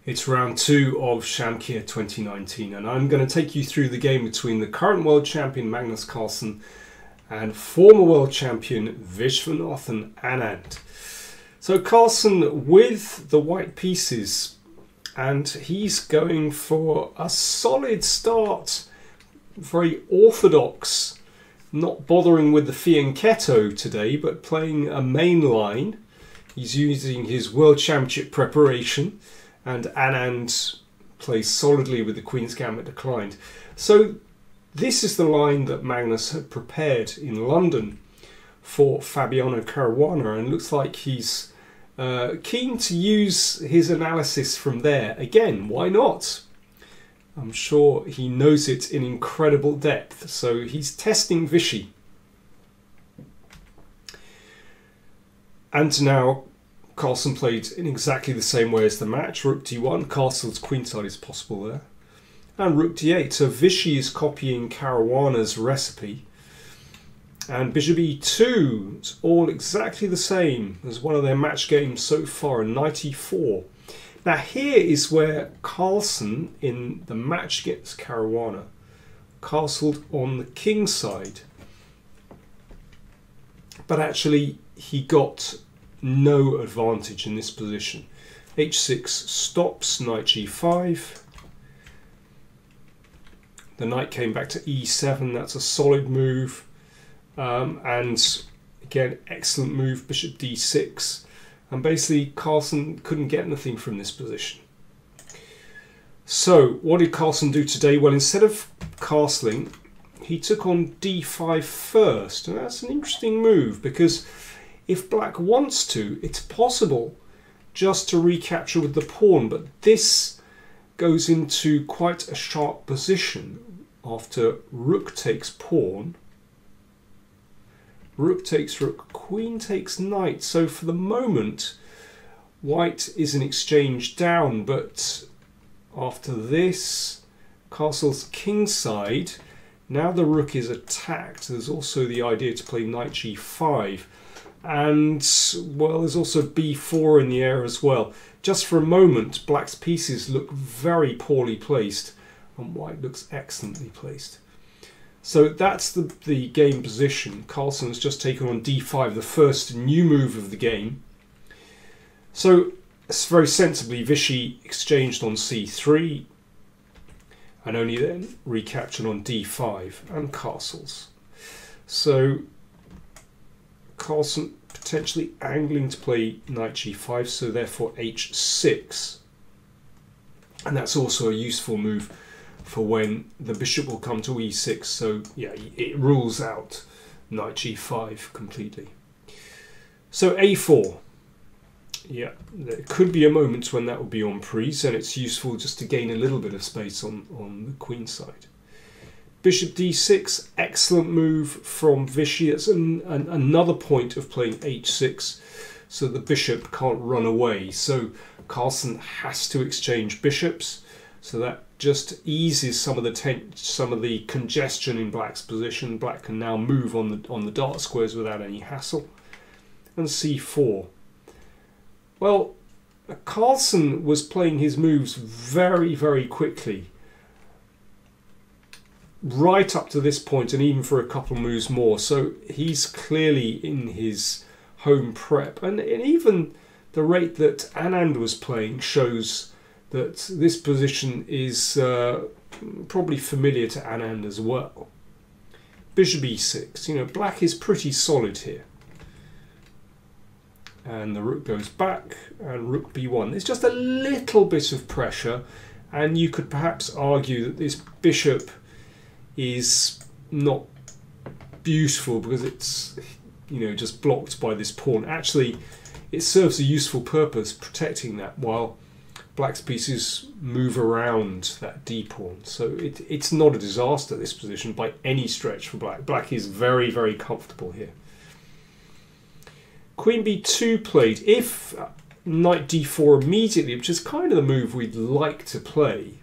It's round 2 of Shamkir 2019, and I'm going to take you through the game between the current world champion Magnus Carlsen and former world champion Viswanathan Anand. So Carlsen with the white pieces, and he's going for a solid start, very orthodox, not bothering with the fianchetto today, but playing a main line. He's using his world championship preparation, and Anand plays solidly with the Queen's Gambit declined. So this is the line that Magnus had prepared in London for Fabiano Caruana, and looks like he's keen to use his analysis from there. Again, why not? I'm sure he knows it in incredible depth. So he's testing Vichy. And now Carlsen played in exactly the same way as the match. Rook d1, castle's queenside is possible there. And rook d8. So Vichy is copying Caruana's recipe. And bishop e2, it's all exactly the same as one of their match games so far, knight e4. Now here is where Carlsen, in the match against Caruana, castled on the king side. But actually he got no advantage in this position. h6 stops, knight g5. The knight came back to e7, that's a solid move. And again, excellent move, bishop d6. And basically Carlsen couldn't get anything from this position. So what did Carlsen do today? Well, instead of castling, he took on d5 first. And that's an interesting move, because if black wants to, it's possible just to recapture with the pawn, but this goes into quite a sharp position after rook takes pawn, rook takes rook, queen takes knight. So for the moment, white is an exchange down, but after this, castle's kingside, now the rook is attacked. There's also the idea to play knight g5. And, well, there's also b4 in the air as well. Just for a moment, black's pieces look very poorly placed, and white looks excellently placed. So that's the game position. Carlsen has just taken on d5, the first new move of the game. So, very sensibly, Vichy exchanged on c3, and only then recaptured on d5 and castles. So Carlsen potentially angling to play knight g5, so therefore h6. And that's also a useful move for when the bishop will come to e6. So yeah, it rules out knight g5 completely. So a4. Yeah, there could be a moment when that would be en prise, and it's useful just to gain a little bit of space on the queen side. Bishop d6, excellent move from Vichy. It's another point of playing h6, so the bishop can't run away. So Carlsen has to exchange bishops, so that just eases some of the congestion in black's position. Black can now move on the dark squares without any hassle. And c4. Well, Carlsen was playing his moves very, very quickly, right up to this point, and even for a couple moves more. So he's clearly in his home prep, and even the rate that Anand was playing shows that this position is probably familiar to Anand as well. Bishop e6. You know, black is pretty solid here. And the rook goes back, and rook b1. There's just a little bit of pressure, and you could perhaps argue that this bishop is not beautiful because it's, you know, just blocked by this pawn. Actually, it serves a useful purpose, protecting that, while black's pieces move around that d pawn. So it's not a disaster, this position, by any stretch for black. Black is very, very comfortable here. Queen b2 played. If knight d4 immediately, which is kind of the move we'd like to play,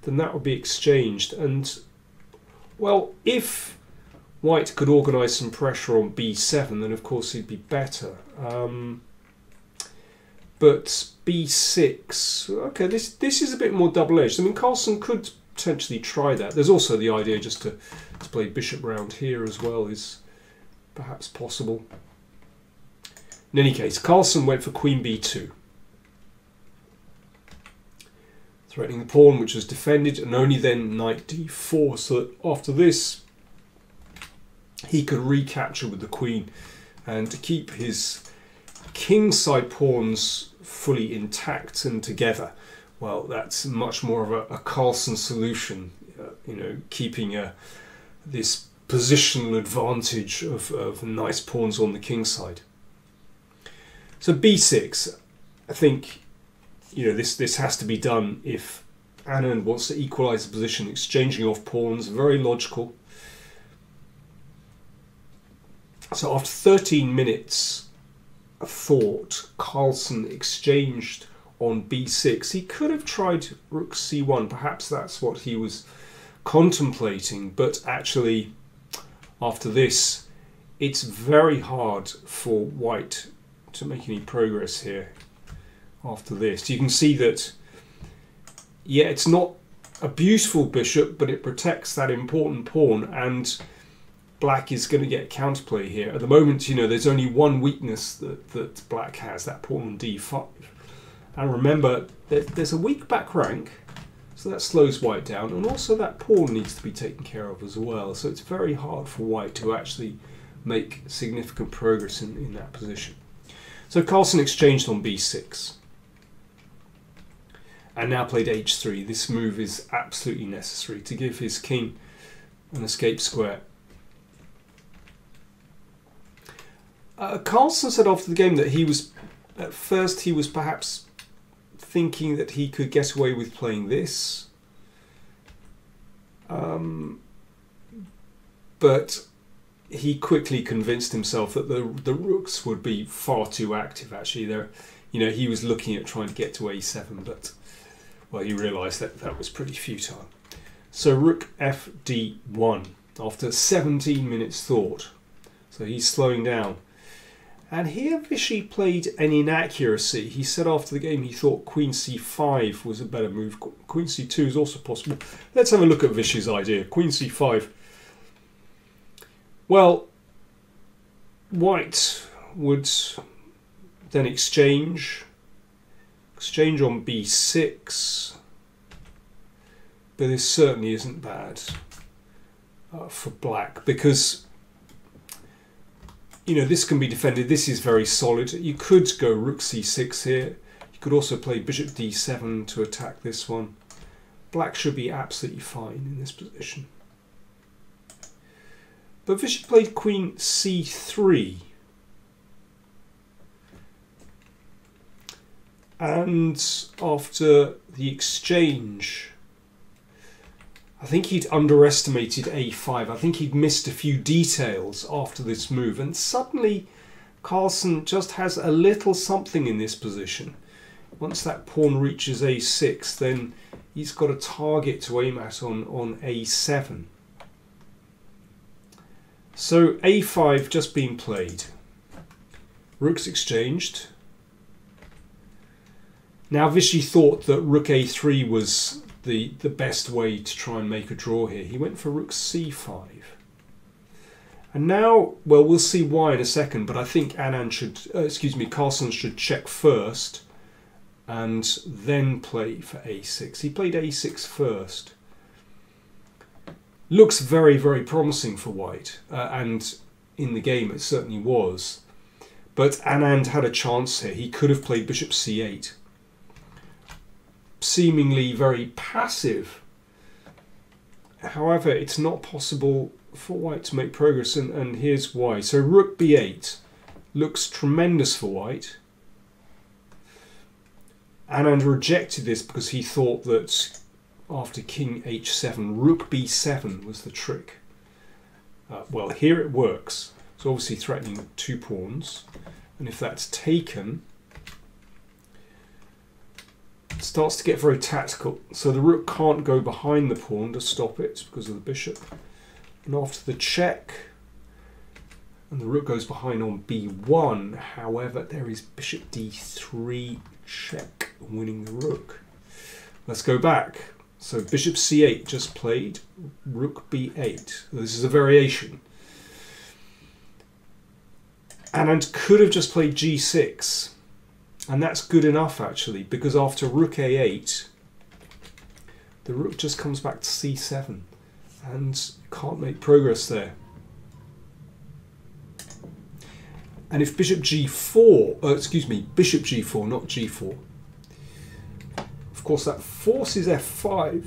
then that would be exchanged. And, well, if white could organise some pressure on b7, then of course he'd be better. but b6. Okay, this is a bit more double-edged. I mean, Carlsen could potentially try that. There's also the idea just to play bishop round here as well is perhaps possible. In any case, Carlsen went for queen b2. Threatening the pawn, which was defended, and only then knight d4, so that after this he could recapture with the queen and keep his kingside pawns fully intact and together. Well, that's much more of a Carlsen solution, you know, keeping this positional advantage of nice pawns on the kingside. So b6, I think, you know, this has to be done if Anand wants to equalise the position, exchanging off pawns, very logical. So after 13 minutes of thought, Carlsen exchanged on b6. He could have tried rook c1, perhaps that's what he was contemplating, but actually after this it's very hard for white to make any progress here. After this, you can see that, yeah, it's not a beautiful bishop, but it protects that important pawn, and black is going to get counterplay here. At the moment, you know, there's only one weakness that black has, that pawn on d5. And remember, there's a weak back rank, so that slows white down, and also that pawn needs to be taken care of as well. So it's very hard for white to actually make significant progress in that position. So Carlsen exchanged on b6. And now played h3. This move is absolutely necessary to give his king an escape square. Carlsen said after the game that at first he was perhaps thinking that he could get away with playing this. But he quickly convinced himself that the rooks would be far too active. Actually, you know, he was looking at trying to get to a7, but well, he realised that was pretty futile. So rook fd1 after 17 minutes thought. So he's slowing down. And here Vichy played an inaccuracy. He said after the game he thought queen c5 was a better move. Queen c2 is also possible. Let's have a look at Vichy's idea. Queen c5. Well, white would then exchange on b6, but this certainly isn't bad for black, because, you know, this can be defended. This is very solid. You could go rook c6 here. You could also play bishop d7 to attack this one. Black should be absolutely fine in this position. But Vichy played queen c3. And after the exchange, I think he'd underestimated a5. I think he'd missed a few details after this move. And suddenly Carlsen just has a little something in this position. Once that pawn reaches a6, then he's got a target to aim at on a7. So a5 just being played. Rooks exchanged. Now Vichy thought that rook a3 was the best way to try and make a draw here. He went for rook c5. And now, well, we'll see why in a second, but I think Carlsen should check first and then play for a6. He played a6 first. Looks very, very promising for white, and in the game it certainly was. But Anand had a chance here. He could have played bishop c8. Seemingly very passive. However, it's not possible for white to make progress, and here's why. So rook b8 looks tremendous for white. Anand rejected this because he thought that after king h7, rook b7 was the trick. Well, here it works. So obviously threatening two pawns, and if that's taken, it starts to get very tactical. So the rook can't go behind the pawn to stop it because of the bishop. And after the check, and the rook goes behind on b1. However, there is bishop d3 check, winning the rook. Let's go back. So bishop c8 just played, rook b8. This is a variation. Anand could have just played g6, and that's good enough actually, because after rook a8, the rook just comes back to c7 and can't make progress there. And if bishop g4, bishop g4, not g4, of course that forces f5,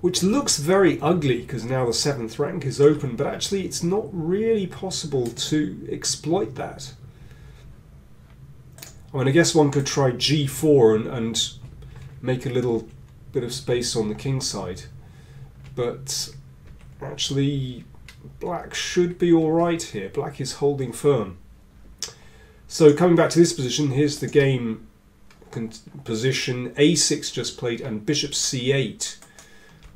which looks very ugly because now the 7th rank is open, but actually it's not really possible to exploit that. I mean, I guess one could try g4 and make a little bit of space on the king side, but actually black should be alright here. Black is holding firm. So coming back to this position, here's the game position. a6 just played, and bishop c8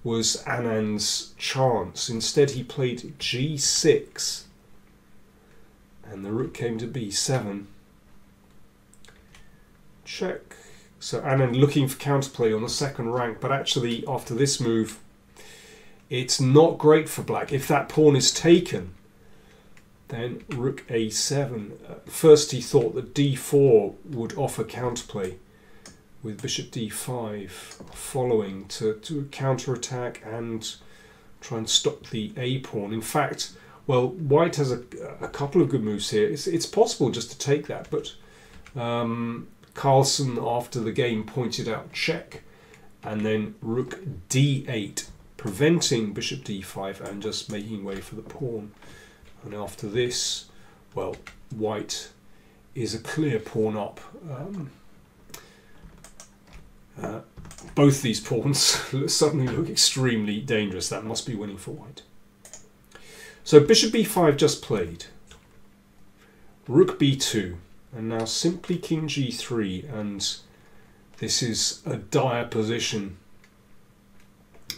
was Anand's chance. Instead he played g6 and the rook came to b7. Check. So Anand looking for counterplay on the 2nd rank, but actually after this move it's not great for black. If that pawn is taken, then rook a7. First he thought that d4 would offer counterplay, with bishop d5 following to counterattack and try and stop the a pawn. In fact, well, white has a couple of good moves here. It's possible just to take that, but Carlsen after the game pointed out check, and then rook d8, preventing bishop d5 and just making way for the pawn. And after this, well, white is a clear pawn up. Both these pawns suddenly look extremely dangerous. That must be winning for white. So bishop b5 just played, rook b2, and now simply king g3, and this is a dire position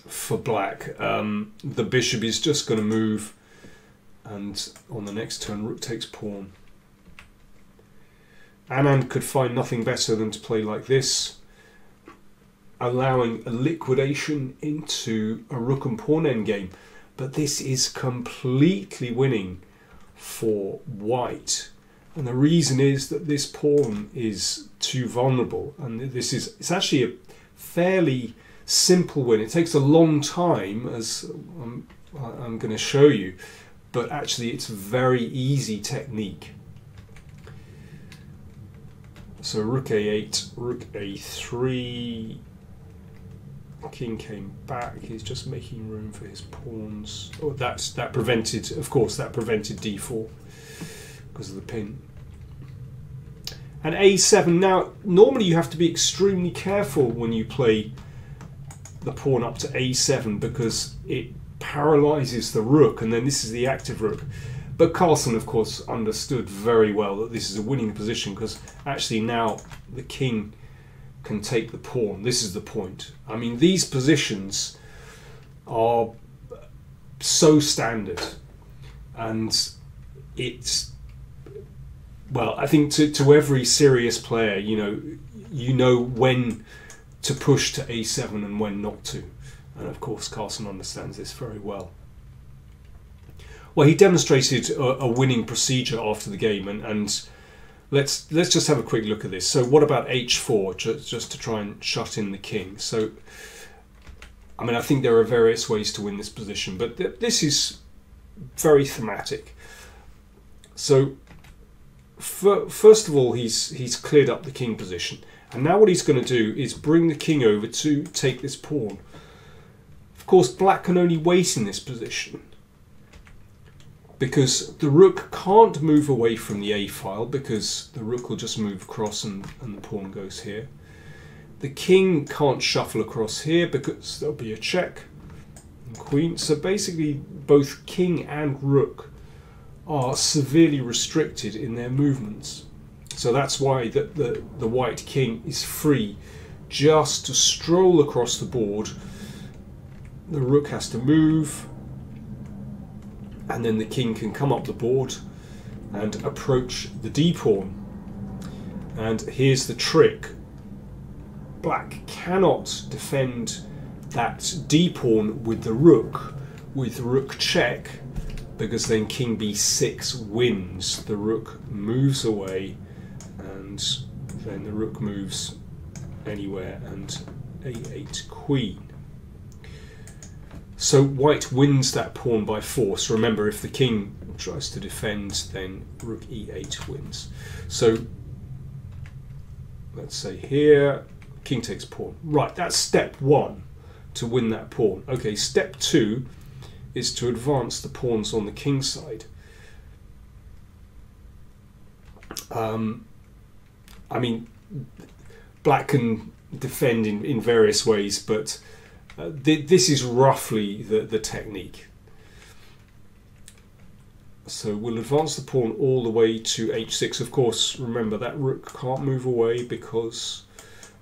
for black. The bishop is just going to move, and on the next turn rook takes pawn. Anand could find nothing better than to play like this, allowing a liquidation into a rook and pawn endgame, but this is completely winning for white, and the reason is that this pawn is too vulnerable, and it's actually a fairly simple win. It takes a long time, as I'm going to show you, but actually it's very easy technique. So rook a8, rook a3, king came back. He's just making room for his pawns. Oh, that prevented, of course, that prevented d4 because of the pin. And a7. Now, normally you have to be extremely careful when you play the pawn up to a7 because it paralyzes the rook, and then this is the active rook. But Carlsen, of course, understood very well that this is a winning position because actually now the king can take the pawn. This is the point. I mean, these positions are so standard, and it's, well, I think to every serious player, you know when to push to a7 and when not to, and of course Carlsen understands this very well. Well, he demonstrated a winning procedure after the game, and let's just have a quick look at this. So what about h4, just to try and shut in the king? So, I mean, I think there are various ways to win this position, but this is very thematic. So, first of all, he's cleared up the king position, and now what he's going to do is bring the king over to take this pawn. Of course, black can only wait in this position, because the rook can't move away from the a file, because the rook will just move across and the pawn goes here. The king can't shuffle across here because there'll be a check and queen. So basically both king and rook are severely restricted in their movements. So that's why the white king is free just to stroll across the board. The rook has to move, and then the king can come up the board and approach the d-pawn. And here's the trick. Black cannot defend that d-pawn with the rook, with rook check, because then king b6 wins. The rook moves away, and then the rook moves anywhere, and a8 queen. So white wins that pawn by force. Remember, if the king tries to defend, then rook e8 wins. So let's say here, king takes pawn. Right, that's step one, to win that pawn. Okay, step two is to advance the pawns on the king side. I mean, black can defend in various ways, but this is roughly the technique. So we'll advance the pawn all the way to h6. Of course, remember that rook can't move away because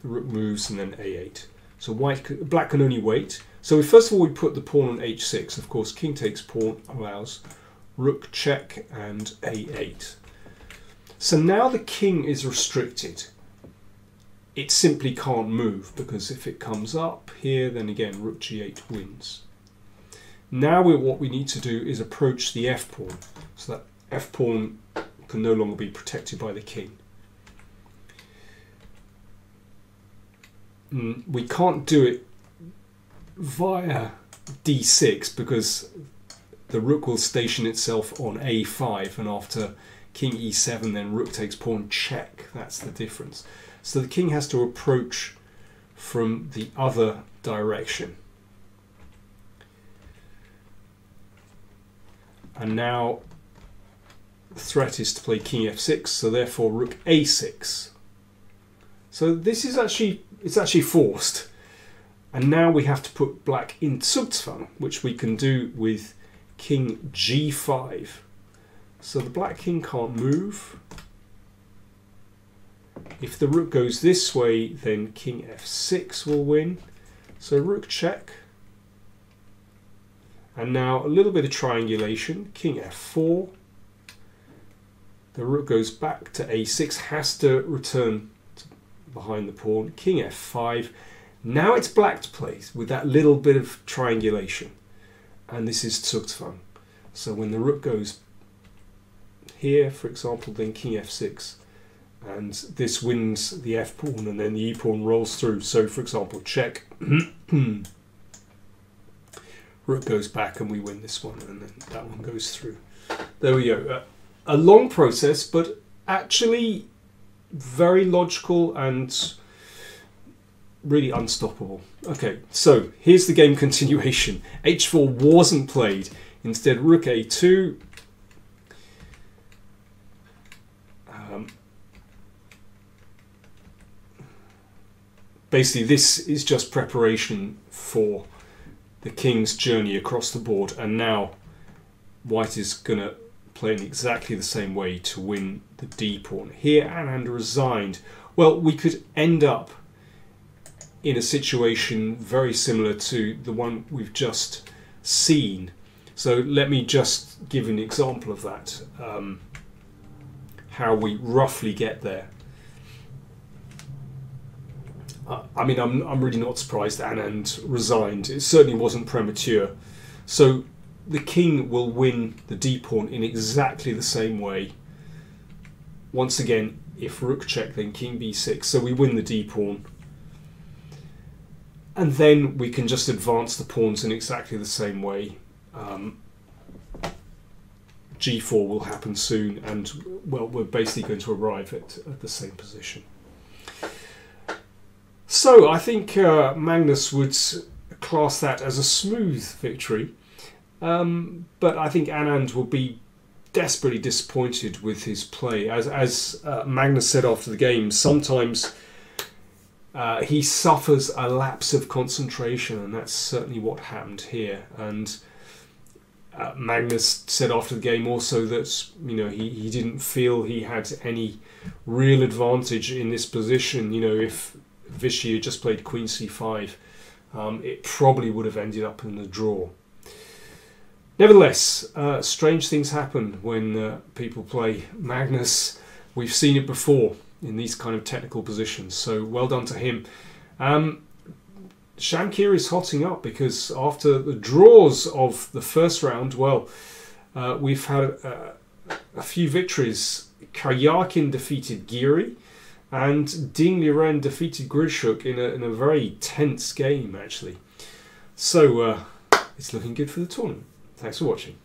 the rook moves and then a8. So black can only wait. So first of all, we put the pawn on h6. Of course, king takes pawn allows rook check and a8. So now the king is restricted. It simply can't move, because if it comes up here, then again rook g8 wins. Now what we need to do is approach the f-pawn, so that f-pawn can no longer be protected by the king. We can't do it via d6 because the rook will station itself on a5, and after king e7 then rook takes pawn check. That's the difference. So the king has to approach from the other direction. And now the threat is to play king f6, so therefore rook a6. So this is actually forced. And now we have to put black in Zugzwang, which we can do with king g5. So the black king can't move. If the rook goes this way, then king f6 will win. So rook check. And now a little bit of triangulation. King f4. The rook goes back to a6, has to return behind the pawn. King f5. Now it's black to play with that little bit of triangulation. And this is Zugzwang. So when the rook goes here, for example, then king f6. And this wins the f-pawn, and then the e-pawn rolls through. So, for example, check. Rook goes back and we win this one, and then that one goes through. There we go. A long process, but actually very logical and really unstoppable. Okay, so here's the game continuation. h4 wasn't played. Instead, rook a2. Basically, this is just preparation for the king's journey across the board, and now white is going to play in exactly the same way to win the d-pawn. Here, Anand resigned. Well, we could end up in a situation very similar to the one we've just seen. So let me just give an example of that, how we roughly get there. I mean, I'm really not surprised Anand resigned. It certainly wasn't premature. So the king will win the d-pawn in exactly the same way. Once again, if rook check, then king b6. So we win the d-pawn. And then we can just advance the pawns in exactly the same way. g4 will happen soon, and well, we're basically going to arrive at the same position. So I think Magnus would class that as a smooth victory, but I think Anand will be desperately disappointed with his play. As Magnus said after the game, sometimes he suffers a lapse of concentration, and that's certainly what happened here. And Magnus said after the game also that he didn't feel he had any real advantage in this position. If Vishy had just played queen c5, it probably would have ended up in a draw. Nevertheless, strange things happen when people play Magnus. We've seen it before in these kind of technical positions, so well done to him. Shamkir is hotting up because after the draws of the first round, well, we've had a few victories. Karyakin defeated Giri, and Ding Liren defeated Grishuk in a very tense game, actually. So it's looking good for the tournament. Thanks for watching.